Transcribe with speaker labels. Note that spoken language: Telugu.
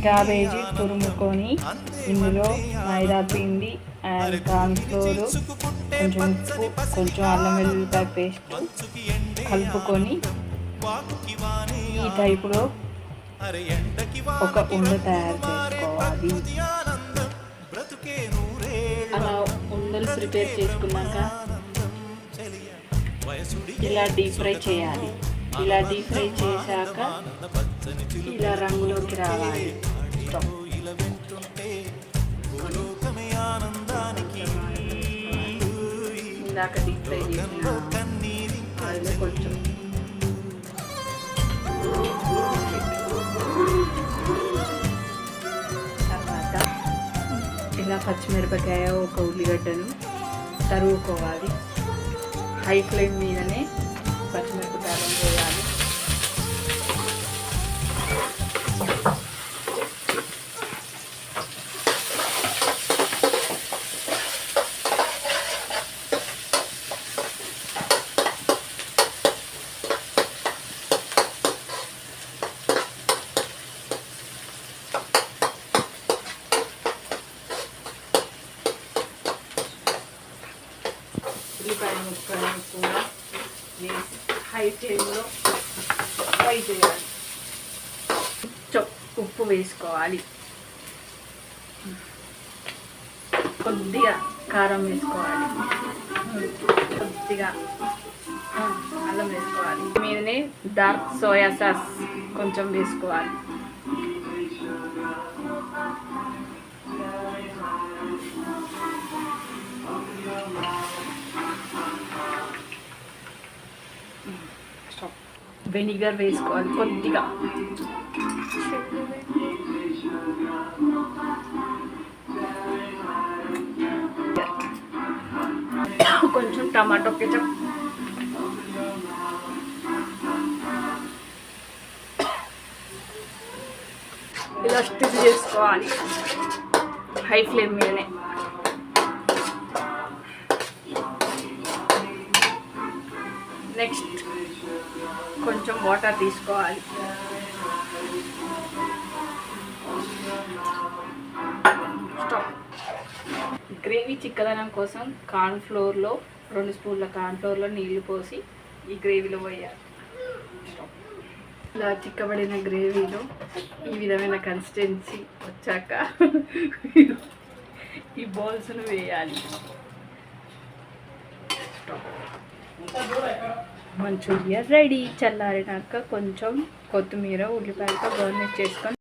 Speaker 1: క్యాబేజీ తురుముకొని ఇందులో మైదా పిండి అండ్ కార్న్ఫ్లోర్, కొంచెం ఉప్పు, కొంచెం అల్లం వెల్లుల్లిపాయ పేస్ట్ కలుపుకొని ఈ టైపులో ఒక ఉండ తయారు చేసుకోవాలి. అలా ఉండలు ప్రిపేర్ చేసుకున్నాక ఇలా డీప్ ఫ్రై చేయాలి. ఇలా డీప్ ఫ్రై చేశాక ఇలా రంగులోకి రావాలి. ఇందాక డీప్ ఫ్రై చేసిన ఆయిల్ కొంచెం తర్వాత ఇలా పచ్చిమిరపకాయ, ఒక ఉల్లిగడ్డను తరుగుకోవాలి. హై ఫ్లేమ్ మీదనే పచ్చిమిరపకాయలను వేయాలి. ఉల్లిపాయ ముక్కలను కూడా వేసి హై ఫ్లేమ్లో ఫ్రై చేయాలి. ఉప్పు వేసుకోవాలి, కొద్దిగా కారం వేసుకోవాలి, కొద్దిగా అల్లం వేసుకోవాలి. మీదనే డార్క్ సోయా సాస్ కొంచెం వేసుకోవాలి. వెనిగర్ వేసుకోవాలి కొద్దిగా. కొంచెం టమాటో కెచప్, ఇలా స్టిచ్ చేసుకోవాలి హై ఫ్లేమ్ మీదనే. నెక్స్ట్ కొంచెం వాటర్ తీసుకోవాలి. గ్రేవీ చిక్కదనం కోసం కార్న్ఫ్లోర్లో 2 స్పూన్ల కార్న్ఫ్లోర్లో నీళ్లు పోసి ఈ గ్రేవీలో పోయాలి. ఇలా చిక్కబడిన గ్రేవీలో ఈ విధమైన కన్సిస్టెన్సీ వచ్చాక ఈ బౌల్స్ను వేయాలి. Manchuria ready. చల్లారినాక కొంచెం కొత్తిమీర, ఉల్లిపాయలతో గార్నిష్ చేసుకొని